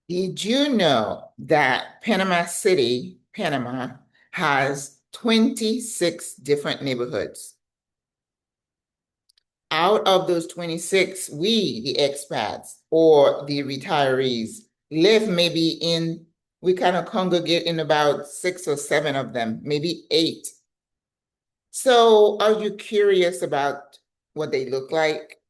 Did you know that Panama City, Panama, has 26 different neighborhoods? Out of those 26, we, the expats or the retirees, live maybe we kind of congregate in about 6 or 7 of them, maybe 8. So, are you curious about what they look like?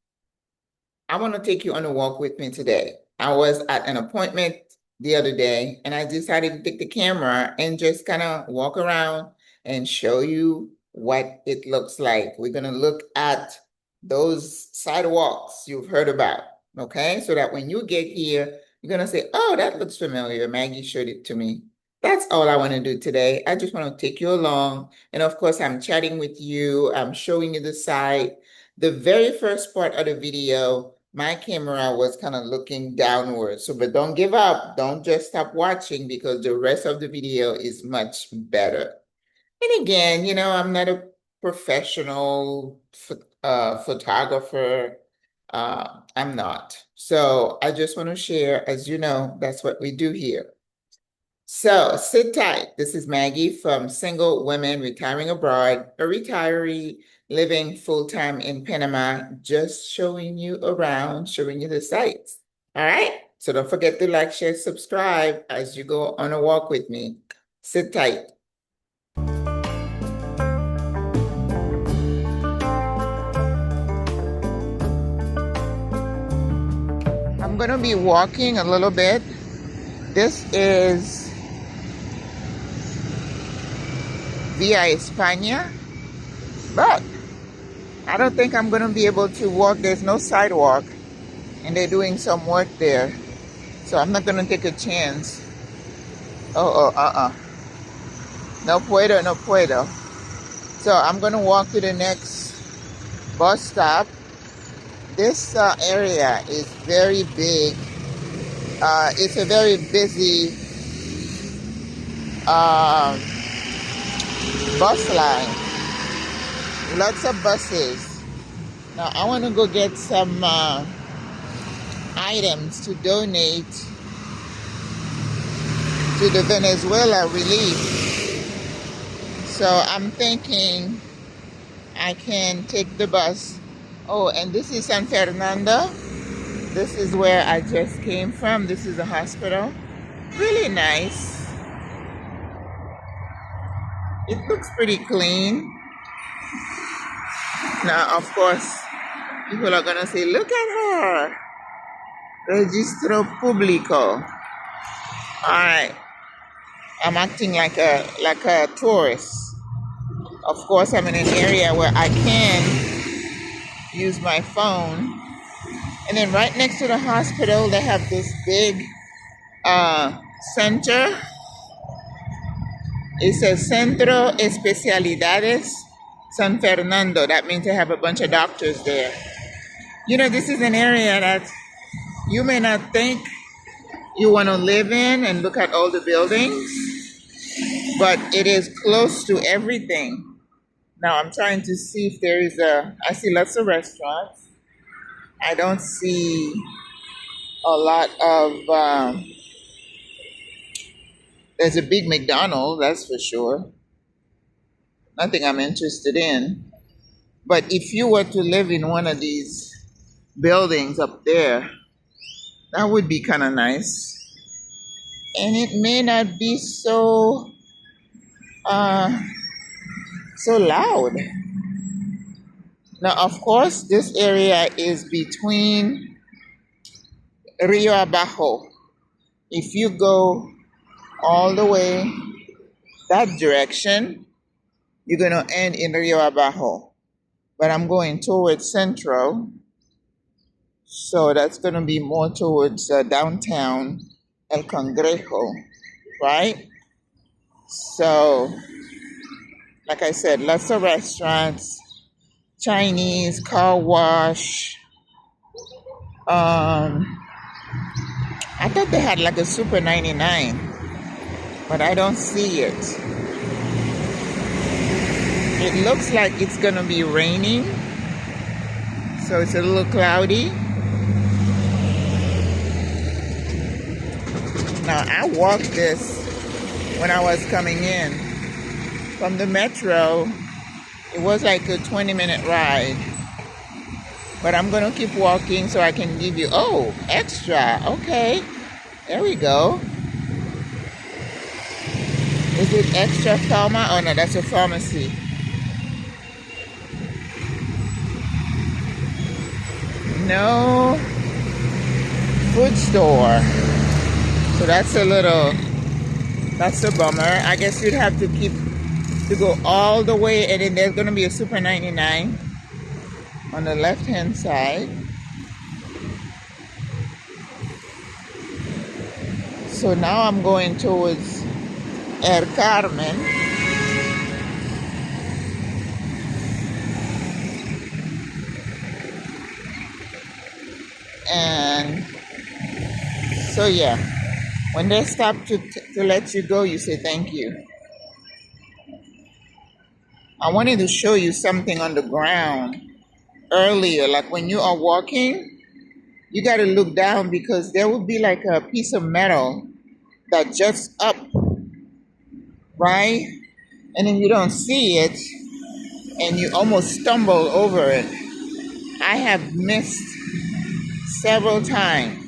I want to take you on a walk with me today. I was at an appointment the other day and I decided to take the camera and just kind of walk around and show you what it looks like. We're going to look at those sidewalks you've heard about, okay? So that when you get here, you're going to say, oh, that looks familiar. Maggie showed it to me. That's all I want to do today. I just want to take you along. And of course, I'm chatting with you. I'm showing you the site. The very first part of the video, my camera was kind of looking downward. So, but don't give up. Don't just stop watching because the rest of the video is much better. And again, I'm not a professional photographer. I'm not. So I just want to share, as you know, that's what we do here. So sit tight. This is Maggie from Single Women Retiring Abroad, a retiree living full-time in Panama, just showing you around, showing you the sights. All right? So don't forget to like, share, subscribe as you go on a walk with me. Sit tight. I'm going to be walking a little bit. This is Via Espana, but I don't think I'm going to be able to walk. There's no sidewalk, and they're doing some work there. So I'm not going to take a chance. No puedo, no puedo. So I'm going to walk to the next bus stop. This area is very big. It's a very busy bus line. Lots of buses. Now I want to go get some items to donate to the Venezuela relief. So I'm thinking I can take the bus. Oh, and this is San Fernando. This is where I just came from. This is a hospital. Really nice. It looks pretty clean. Now, of course, people are gonna say, look at her. Registro Público. Alright. I'm acting like a tourist. Of course, I'm in an area where I can use my phone. And then right next to the hospital, they have this big center. It says Centro Especialidades San Fernando. That means they have a bunch of doctors there. This is an area that you may not think you want to live in and look at all the buildings, but it is close to everything. Now I'm trying to see if there is I see lots of restaurants. I don't see a lot of, there's a big McDonald's, that's for sure. Nothing I'm interested in. But if you were to live in one of these buildings up there, that would be kind of nice. And it may not be so loud. Now, of course, this area is between Rio Abajo. If you go all the way that direction, you're going to end in Rio Abajo. But I'm going towards Central. So that's going to be more towards downtown El Cangrejo, right? So, like I said, lots of restaurants, Chinese, car wash. I thought they had like a Super 99, but I don't see it. It looks like it's gonna be raining, so it's a little cloudy. Now, I walked this when I was coming in from the metro. It was like a 20-minute ride. But I'm going to keep walking so I can give you, oh, extra. Okay. There we go. Is it extra pharma? Oh, no, that's a pharmacy. No food store. So that's a bummer. I guess you'd have to go all the way, and then there's going to be a Super 99 on the left-hand side. So now I'm going towards El Carmen. And so yeah, when they stop to let you go, you say thank you. I wanted to show you something on the ground earlier, like when you are walking, you got to look down because there will be like a piece of metal that juts up, right? And then you don't see it and you almost stumble over it. I have missed several times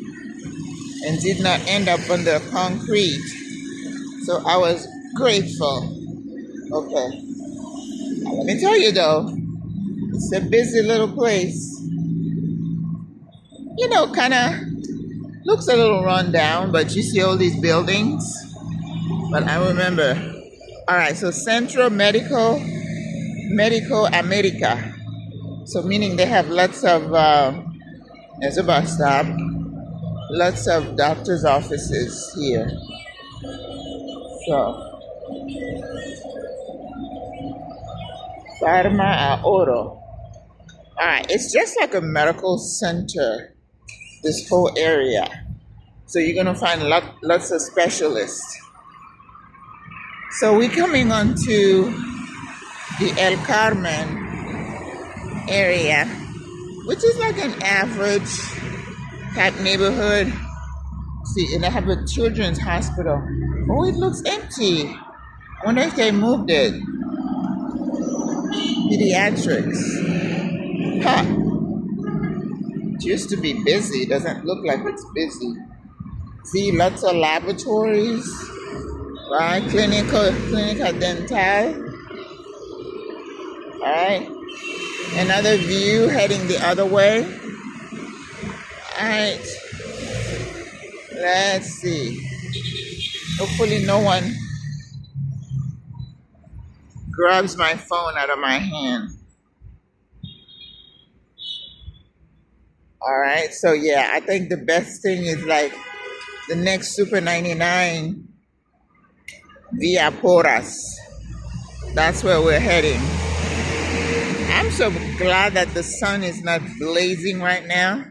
and did not end up on the concrete. So I was grateful. Okay. Now, let me tell you though, it's a busy little place. You know, kind of looks a little run down, but you see all these buildings. But I remember. All right, so Centro Medico America. So meaning they have lots of, there's a bus stop, lots of doctor's offices here. So, Pharma Oro. All right, it's just like a medical center, this whole area. So you're gonna find lots of specialists. So we're coming onto the El Carmen area, which is like an average type neighborhood. See, and they have a children's hospital. Oh, it looks empty. I wonder if they moved it. Pediatrics. Huh. It used to be busy. It doesn't look like it's busy. See, lots of laboratories, right? Clinica dental. All right. Another view heading the other way. All right. Let's see. Hopefully no one grabs my phone out of my hand. All right. So yeah, I think the best thing is like the next Super 99 Via Espana. That's where we're heading. I'm so glad that the sun is not blazing right now.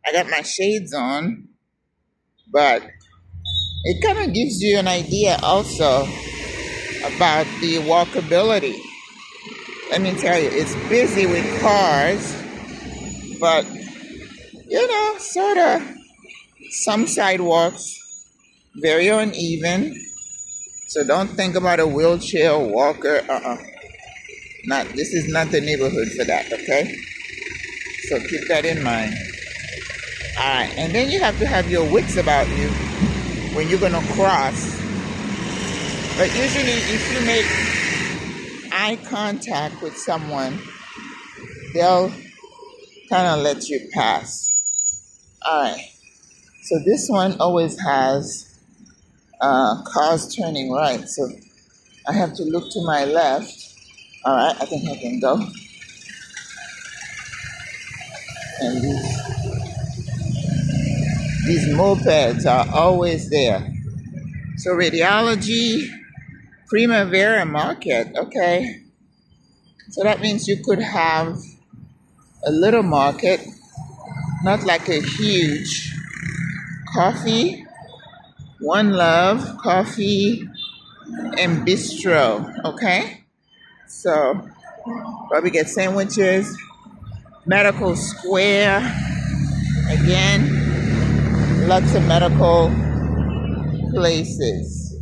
I got my shades on, but it kind of gives you an idea also about the walkability. Let me tell you, it's busy with cars, but you know, sort of some sidewalks, very uneven. So don't think about a wheelchair walker. This is not the neighborhood for that, okay? So keep that in mind. All right, and then you have to have your wits about you when you're gonna cross. But usually if you make eye contact with someone, they'll kind of let you pass. All right, so this one always has cars turning right, so I have to look to my left. All right, I think I can go. And these mopeds are always there. So radiology, Primavera market, okay. So that means you could have a little market, not like a huge. Coffee, One Love, coffee, and bistro, okay? So probably get sandwiches. Medical Square, again, lots of medical places.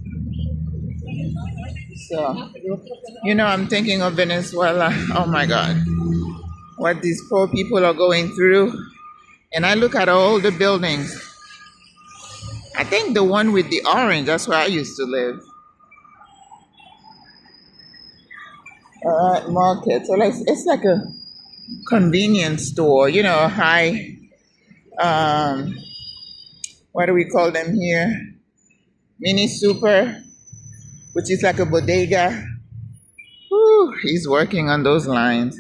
So, I'm thinking of Venezuela. Oh my God, what these poor people are going through. And I look at all the buildings. I think the one with the orange, that's where I used to live. Market. So it's like a convenience store, a high, what do we call them here? Mini super, which is like a bodega. Whew, he's working on those lines.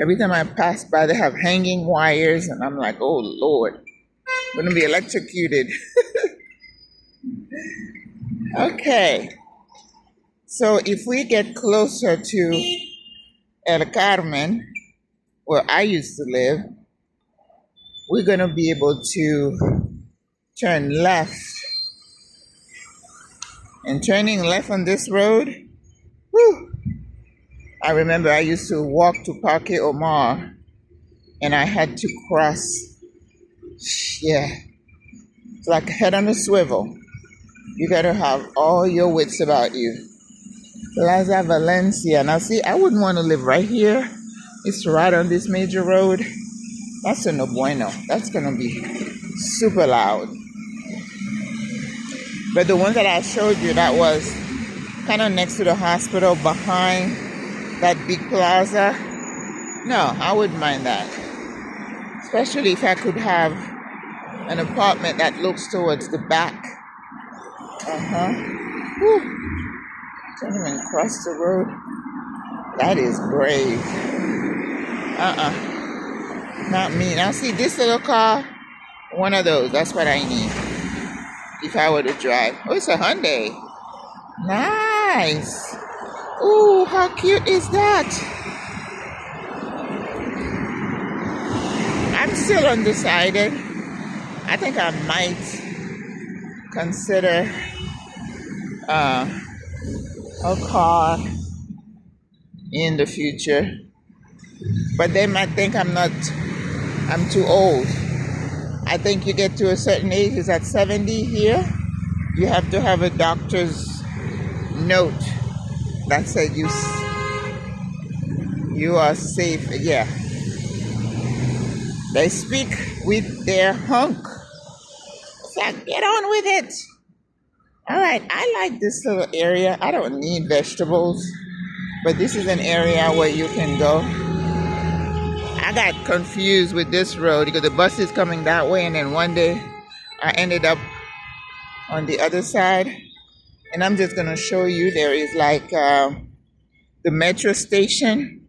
Every time I pass by, they have hanging wires, and I'm like, oh Lord, I'm gonna be electrocuted. Okay, so if we get closer to El Carmen, where I used to live, we're gonna be able to turn left. And turning left on this road, whew, I remember I used to walk to Parque Omar, and I had to cross. Yeah, it's like a head on a swivel. You gotta have all your wits about you. Plaza Valencia. Now see, I wouldn't want to live right here. It's right on this major road. That's a no bueno. That's gonna be super loud. But the one that I showed you, that was kind of next to the hospital, behind that big plaza. No, I wouldn't mind that. Especially if I could have an apartment that looks towards the back. Whew. Can't even cross the road. That is brave. Not me. Now see this little car, one of those. That's what I need if I were to drive. Oh, it's a Hyundai. Nice. Ooh, how cute is that? I'm still undecided. I think I might consider a car in the future. But they might think I'm too old. I think you get to a certain age, is at 70 here, you have to have a doctor's note that said you are safe. Yeah. They speak with their hunk. It's like, get on with it. All right, I like this little area. I don't need vegetables, but this is an area where you can go. I got confused with this road because the bus is coming that way, and then one day I ended up on the other side. And I'm just gonna show you, there is like the metro station,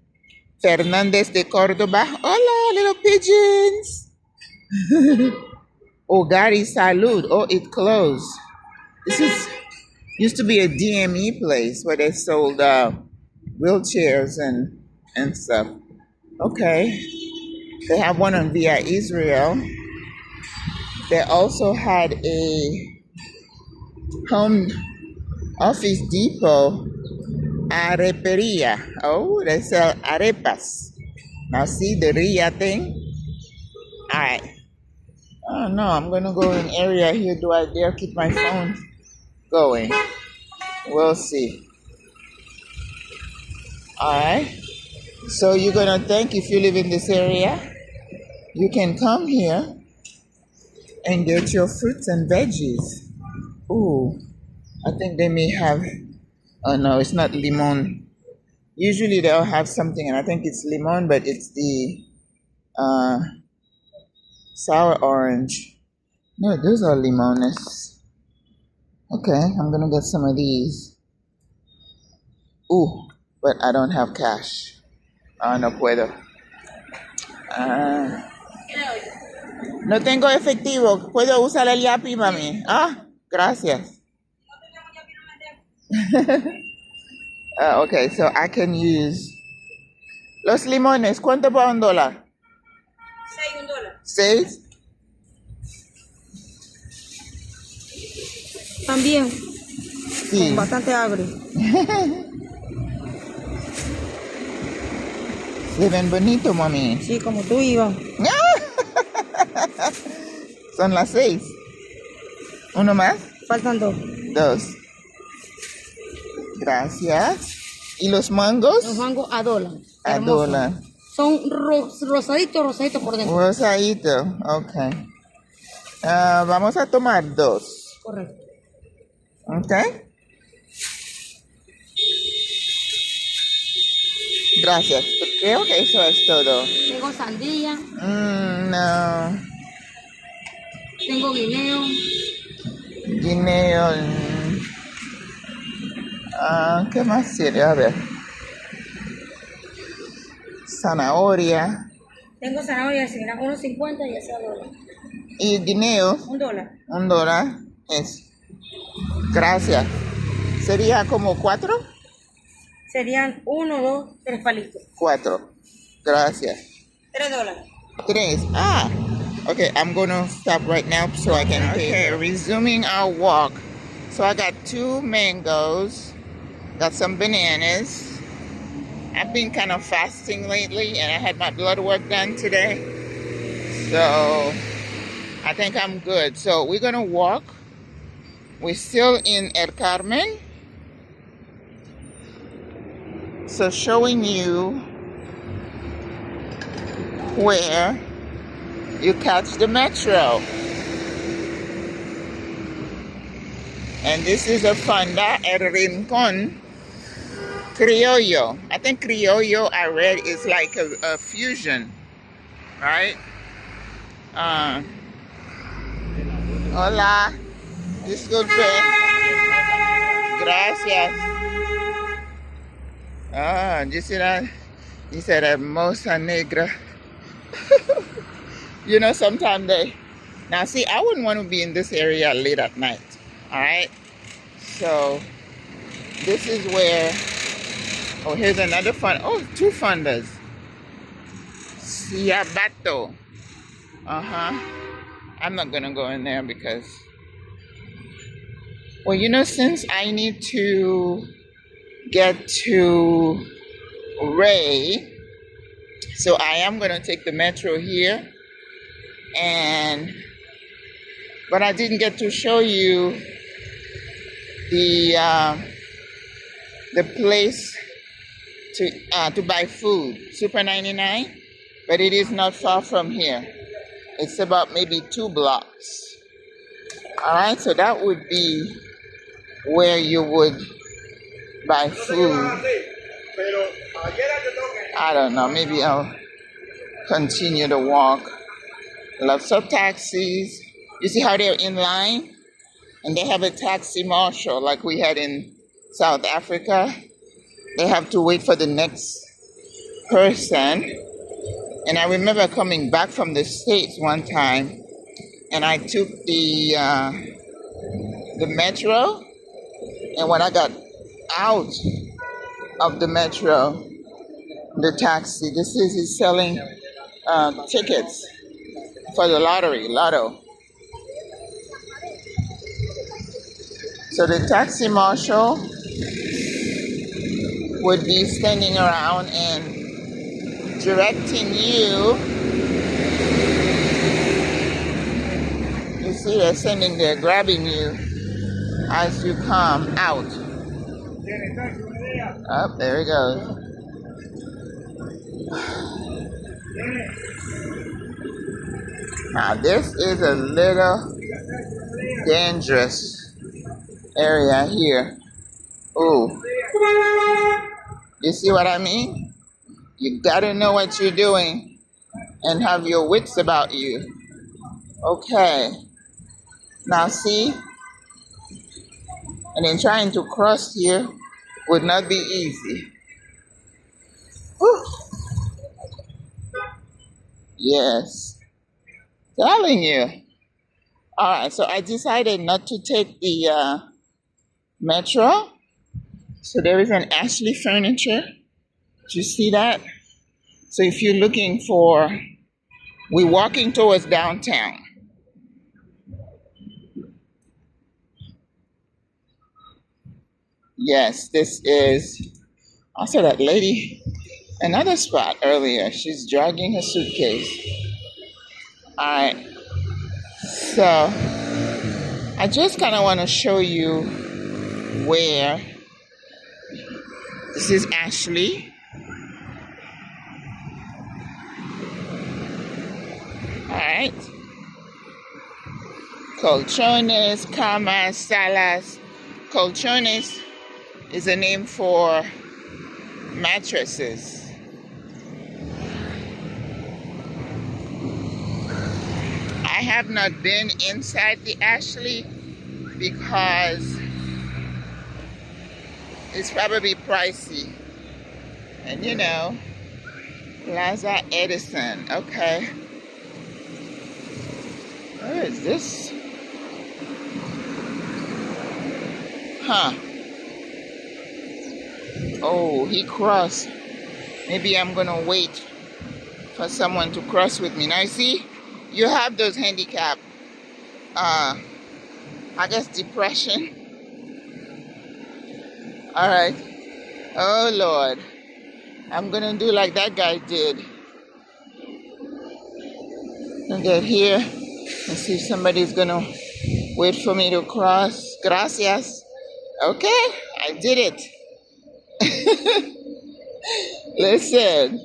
Fernandez de Cordoba. Hola, little pigeons. Ogari Salud. Oh, it closed. This used to be a DME place where they sold wheelchairs and stuff. Okay. They have one on Via Israel. They also had a home office depot, areperia. Oh, they sell arepas. Now see the Ria thing? All right. Oh no, I'm gonna go in an area here. Do I dare keep my phone going? We'll see. All right. So you're gonna think, if you live in this area, you can come here and get your fruits and veggies. Ooh, I think they may have, oh no, it's not limon. Usually they'll have something, and I think it's limon, but it's the sour orange. No, those are limones. Okay, I'm gonna get some of these. Ooh, but I don't have cash. No puedo. No tengo efectivo. ¿Puedo usar el Yapi, mami? Gracias. Okay, so I can use los limones. ¿Cuánto por $1? $6. ¿6? También. Sí. Con bastante agrio. Se ven bonito, mami. Sí, como tú ibas. Son las 6. ¿Uno más? Faltan dos. Dos. Gracias. ¿Y los mangos? Los mangos a dólar. A Hermosos. dólar. Son rosaditos por dentro. Rosadito, ok. Vamos a tomar dos. Correcto. Ok. Gracias. Creo que eso es todo. Tengo sandía. No. Tengo guineo. Guineo. ¿Qué más tiene? A ver. Zanahoria. Tengo zanahoria, si mira, 1.50 y ese a dólar. Y guineo. $1. $1. Es. Gracias. ¿Sería como 4? Serían 1, 2, 3 palitos. 4. Gracias. $3. 3. Okay, I'm gonna stop right now so I can pay. Okay, resuming our walk. So I got 2 mangoes, got some bananas. I've been kind of fasting lately and I had my blood work done today. So I think I'm good. So we're gonna walk. We're still in El Carmen. So showing you where you catch the metro. And this is a fonda, El Rincón Criollo. I think Criollo, I read, is like a fusion, right? Hola. Disculpe. Gracias. You see that? He said hermosa negra. You know, sometimes they... Now, see, I wouldn't want to be in this area late at night. All right? So, this is where... Oh, here's another fund. Oh, 2 funders. Ciabato. I'm not going to go in there because... Well, you know, since I need to get to Ray, so I am going to take the metro here. But I didn't get to show you the place to buy food, Super 99, but it is not far from here. It's about maybe 2 blocks. All right, so that would be where you would buy food. I don't know, maybe I'll continue to walk. Lots of taxis. You see how they're in line? And they have a taxi marshal like we had in South Africa. They have to wait for the next person. And I remember coming back from the States one time and I took the metro. And when I got out of the metro, the taxi, he's selling tickets for the lotto. So the taxi marshal would be standing around and directing you. You see, they're grabbing you as you come out. Oh, there he goes. Now this is a little dangerous area here. Ooh. You see what I mean? You gotta know what you're doing and have your wits about you. Okay. Now see? And then trying to cross here would not be easy. Whew. Yes. Telling you. All right, so I decided not to take the metro. So there is an Ashley Furniture. Do you see that? So if you're looking for, we're walking towards downtown. Yes, this is, I saw that lady, another spot earlier. She's dragging her suitcase. All right. So I just kind of want to show you where this is Ashley. All right. Colchones, camas, salas. Colchones is a name for mattresses. I have not been inside the Ashley because it's probably pricey. And you know, Plaza Edison, okay. Where is this? Huh. Oh, he crossed. Maybe I'm gonna wait for someone to cross with me. Now you see, you have those handicap, I guess depression. All right. Oh Lord. I'm gonna do like that guy did. I'll get here and see if somebody's gonna wait for me to cross. Gracias. Okay, I did it. Listen.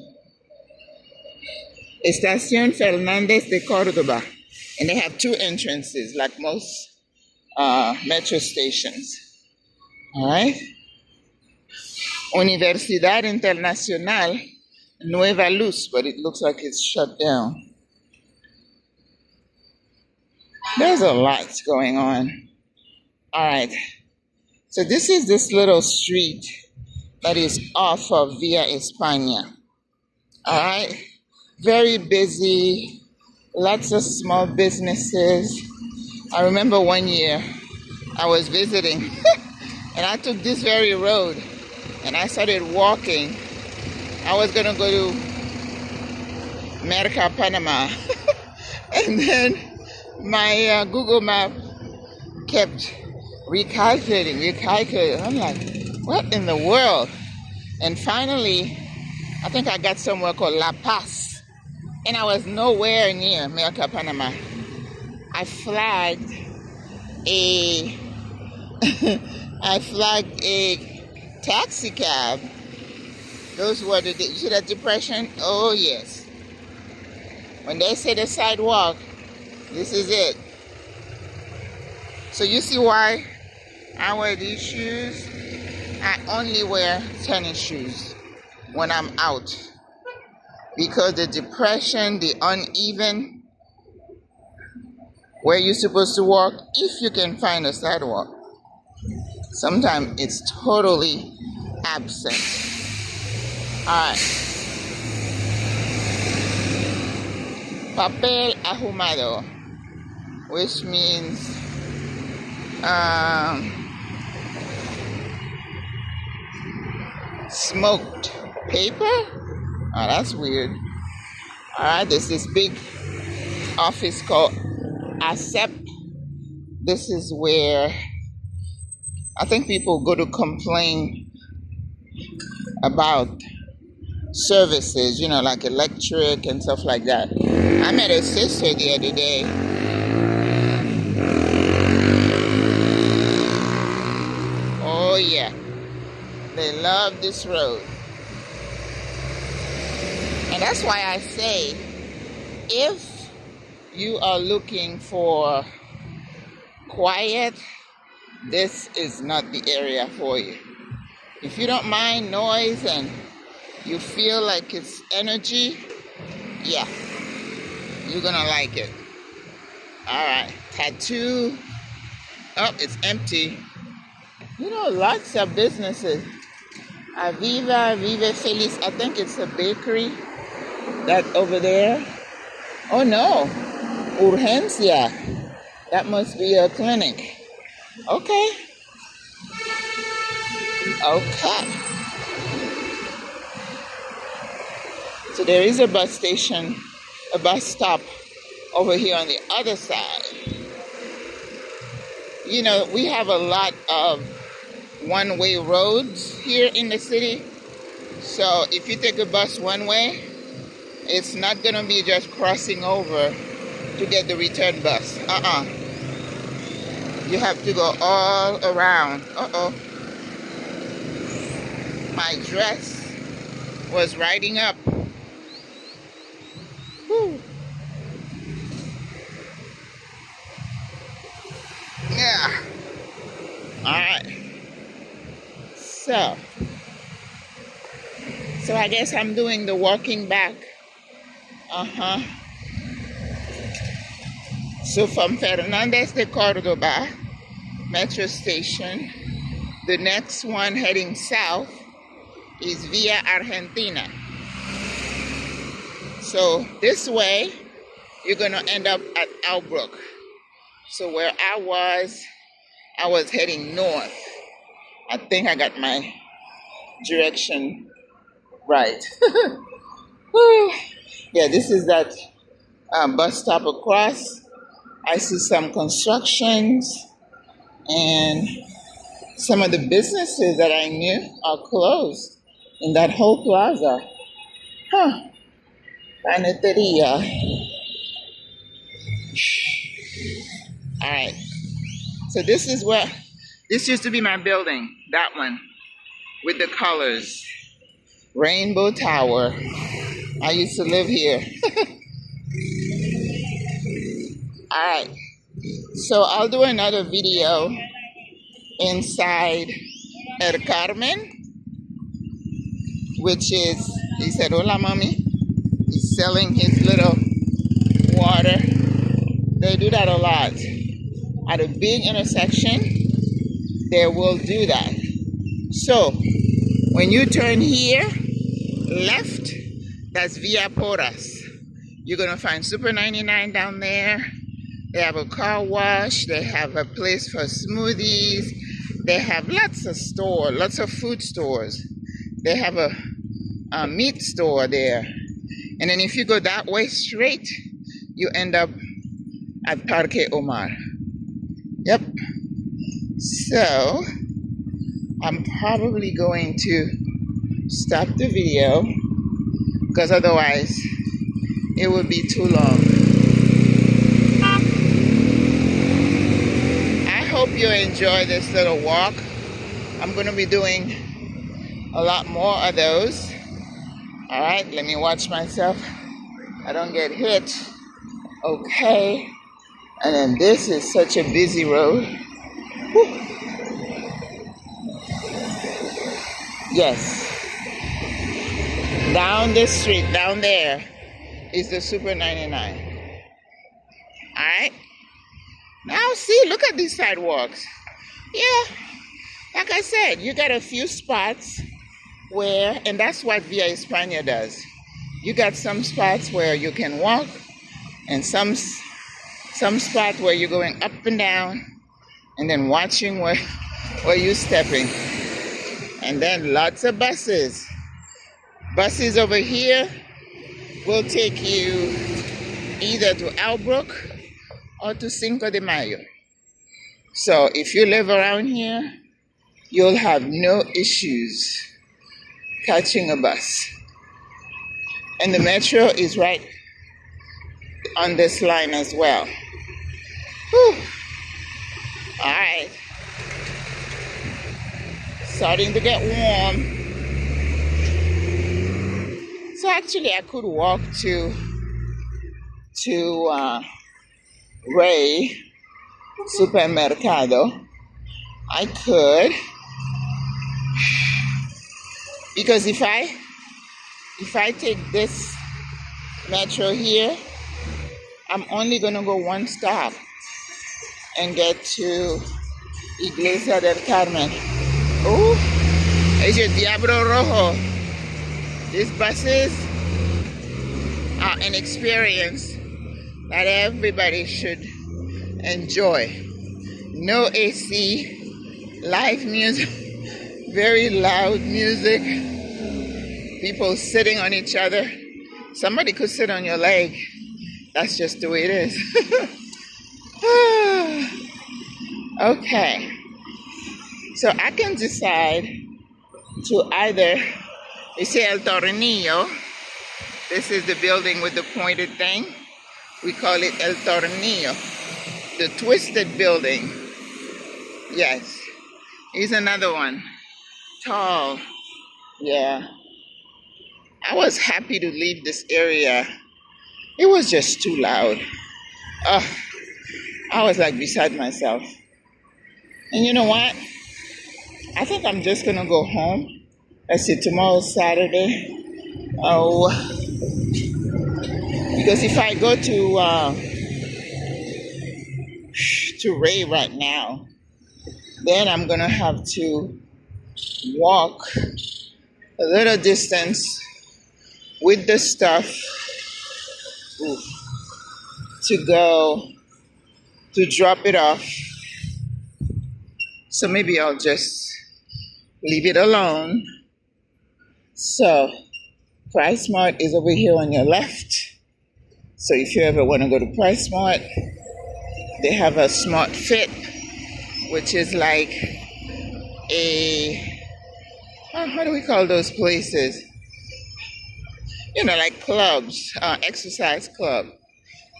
Estación Fernández de Córdoba. And they have two entrances, like most metro stations. All right. Universidad Internacional Nueva Luz, but it looks like it's shut down. There's a lot going on. All right. So this is this little street that is off of Via Espana. All right. Very busy. Lots of small businesses. I remember one year I was visiting and I took this very road and I started walking. I was going to go to Merca, Panama. And then my Google map kept recalculating. I'm like, what in the world? And finally, I think I got somewhere called La Paz. And I was nowhere near Merca, Panama. I flagged a taxi cab. Those were you see that depression? Oh yes. When they say the sidewalk, this is it. So you see why I wear these shoes? I only wear tennis shoes when I'm out. Because the depression, the uneven, where you're supposed to walk, if you can find a sidewalk, sometimes it's totally absent. Alright. Papel ahumado, which means smoked paper? Oh, that's weird. Alright, there's this big office called ASEP. This is where I think people go to complain about services, you know, like electric and stuff like that. I met a sister the other day. Oh yeah, they love this road. And that's why I say, if you are looking for quiet, this is not the area for you. If you don't mind noise and you feel like it's energy, yeah, you're gonna like it. All right, tattoo. Oh, it's empty. You know, lots of businesses. Vive Feliz. I think it's a bakery. That over there. Oh no, Urgencia. That must be a clinic. Okay. Okay. So there is a bus station, a bus stop over here on the other side. You know, we have a lot of one-way roads here in the city. So if you take a bus one way, it's not going to be just crossing over to get the return bus. You have to go all around. Uh-oh. My dress was riding up. Whew. Yeah. All right. So I guess I'm doing the walking back. So from Fernandez de Cordoba metro station, the next one heading south is Via Argentina. So this way, you're gonna end up at Albrook. So where I was heading north. I think I got my direction right. Yeah, this is that bus stop across. I see some constructions, and some of the businesses that I knew are closed in that whole plaza. Huh. Panaderia. All right. So this used to be my building, that one, with the colors. Rainbow Tower. I used to live here. All right. So I'll do another video inside El Carmen, which is, he said, hola, mommy. He's selling his little water. They do that a lot. At a big intersection, they will do that. So when you turn here, left, that's Via Porras. You're gonna find Super 99 down there. They have a car wash. They have a place for smoothies. They have lots of stores, lots of food stores. They have a meat store there. And then if you go that way straight, you end up at Parque Omar. Yep. So I'm probably going to stop the video because otherwise it would be too long. I hope you enjoy this little walk. I'm going to be doing a lot more of those. All right, let me watch myself. I don't get hit. Okay. And then this is such a busy road. Whew. Yes. Down this street, down there, is the Super 99. All right. Now see, look at these sidewalks. Yeah. Like I said, you got a few spots where, and that's what Via Espana does. You got some spots where you can walk, and some spot where you're going up and down, and then watching where you're stepping. And then lots of buses. Buses over here will take you either to Albrook or to Cinco de Mayo. So if you live around here, you'll have no issues catching a bus. And the metro is right on this line as well. Whew. All right. Starting to get warm. So actually I could walk to Ray Supermercado. I could, because if I take this metro here, I'm only gonna go one stop and get to Iglesia del Carmen. Oh, it's your Diablo Rojo. These buses are an experience that everybody should enjoy. No AC, live music, very loud music, people sitting on each other. Somebody could sit on your leg. That's just the way it is. Okay. So I can decide to either, you see El Tornillo. This is the building with the pointed thing. We call it El Tornillo, the twisted building. Yes. Here's another one. Tall. Yeah. I was happy to leave this area. It was just too loud. Oh, I was like beside myself. And you know what? I think I'm just gonna go home. Let's see, tomorrow's Saturday. Oh, because if I go to Ray right now, then I'm gonna have to walk a little distance with the stuff to go to drop it off. So maybe I'll just leave it alone. So PriceSmart is over here on your left. So if you ever want to go to PriceSmart, they have a Smart Fit, which is like a, how do we call those places? You know, like clubs, exercise club.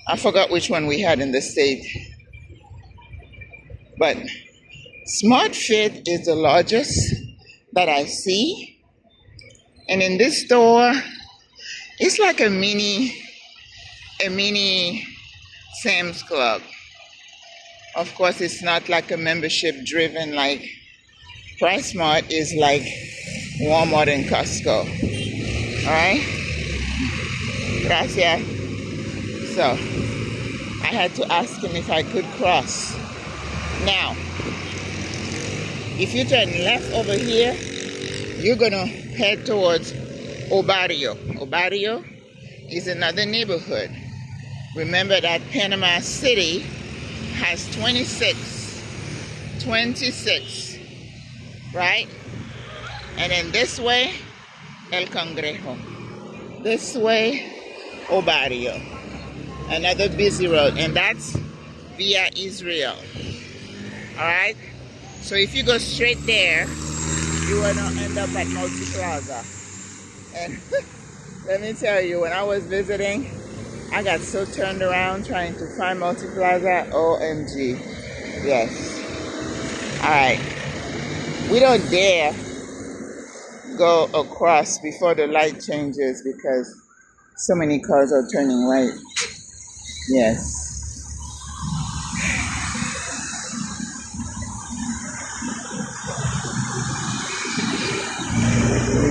I forgot which one we had in the state. But Smart Fit is the largest that I see. And in this store, it's like a mini Sam's Club. Of course, it's not like a membership driven like PriceSmart is like Walmart and Costco. All right? Gracias. So, I had to ask him if I could cross. Now, if you turn left over here, you're gonna head towards Obarrio. Obarrio is another neighborhood. Remember that Panama City has 26, right? And then this way, El Cangrejo. This way, Obarrio. Another busy road, and that's Via Israel. All right? So if you go straight there, you will not end up at Multi Plaza. And let me tell you, when I was visiting, I got so turned around trying to find Multi Plaza. OMG. Yes. All right. We don't dare go across before the light changes because so many cars are turning right. Yes.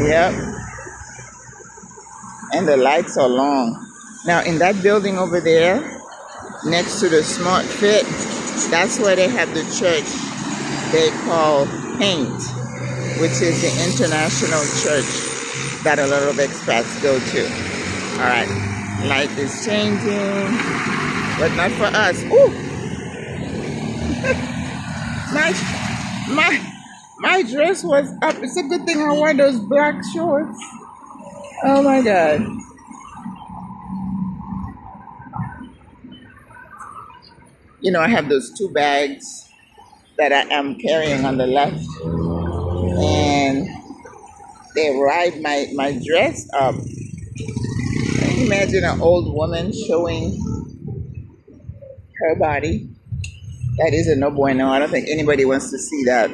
Yep. And the lights are long. Now in that building over there, next to the Smart Fit, that's where they have the church they call Paint, which is the international church that a lot of expats go to. All right. Light is changing, but not for us. Ooh! my dress was up. It's a good thing I wore those black shorts. Oh my God. You know, I have those two bags that I am carrying on the left, and they ride my dress up. Imagine an old woman showing her body. That is a no bueno. I don't think anybody wants to see that.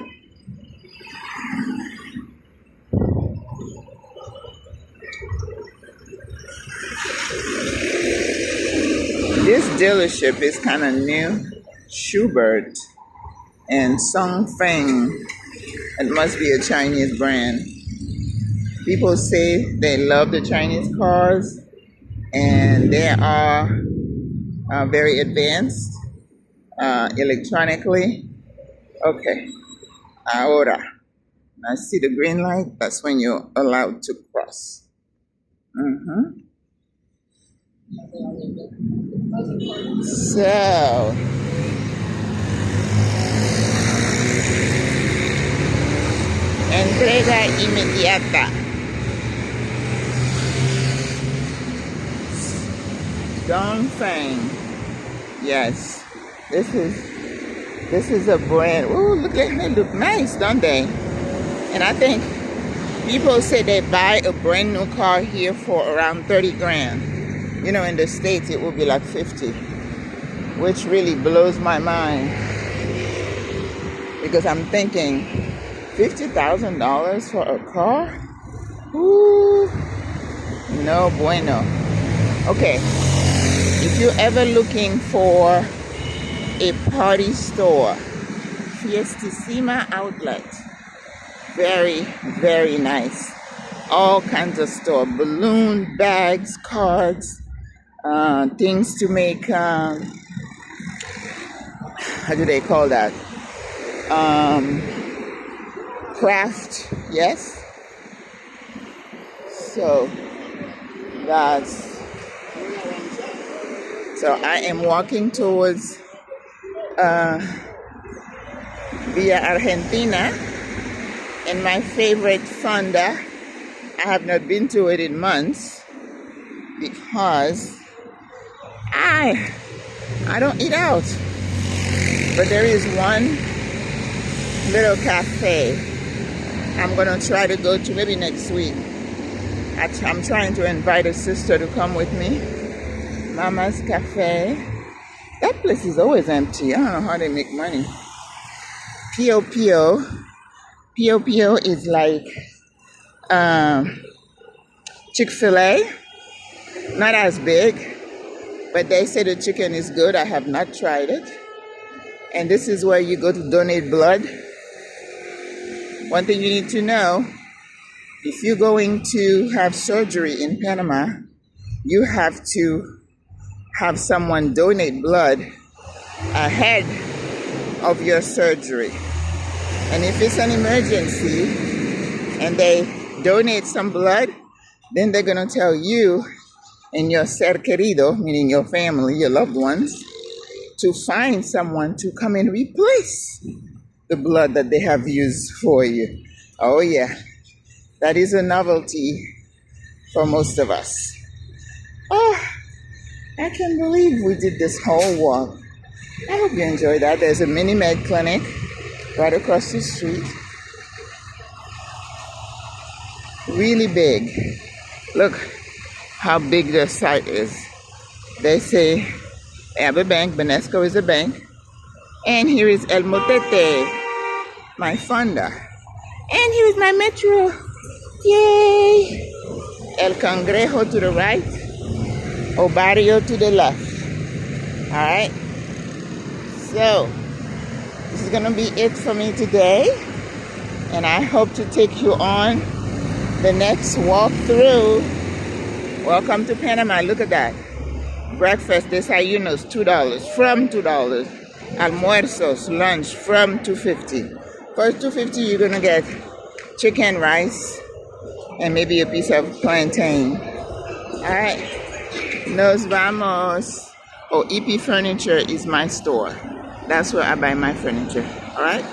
This dealership is kind of new. Schubert and Songfeng. It must be a Chinese brand. People say they love the Chinese cars, and they are very advanced electronically. Okay, ahora. I see the green light. That's when you're allowed to cross. So, entrega inmediata. Dongfeng. Yes, this is a brand. Ooh, look at they look nice, don't they? And I think people say they buy a brand new car here for around 30 grand. You know, in the States it would be like 50, which really blows my mind. because I'm thinking $50,000 for a car? Ooh, no bueno. Okay, if you're ever looking for a party store, Fiestissima Outlet, very, very nice. All kinds of store, balloon, bags, cards, things to make, how do they call that? Craft, yes. So I am walking towards Via Argentina, and my favorite fonda. I have not been to it in months because I don't eat out. But there is one little cafe I'm gonna try to go to maybe next week. I'm trying to invite a sister to come with me. Mama's Cafe. That place is always empty. I don't know how they make money. Pio Pio. Pio Pio is like Chick-fil-A. Not as big, but they say the chicken is good. I have not tried it. And this is where you go to donate blood. One thing you need to know, if you're going to have surgery in Panama, you have to have someone donate blood ahead of your surgery. And if it's an emergency and they donate some blood, then they're going to tell you and your ser querido, meaning your family, your loved ones, to find someone to come and replace the blood that they have used for you. Oh yeah, that is a novelty for most of us. Oh, I can't believe we did this whole walk. I hope you enjoyed that. There's a mini med clinic right across the street. Really big. Look how big the site is. They say Abba Bank, Banesco is a bank. And here is El Motete, my fonda. And here is my metro. Yay! El Cangrejo to the right. Obarrio to the left. Alright. So, this is going to be it for me today. And I hope to take you on the next walkthrough. Welcome to Panama. Look at that. Breakfast, desayunos, $2. From $2. Almuerzos, lunch, from $2.50. First $2.50, you're going to get chicken, rice, and maybe a piece of plantain. Alright. Nos vamos. Oh, EP Furniture is my store. That's where I buy my furniture. Alright?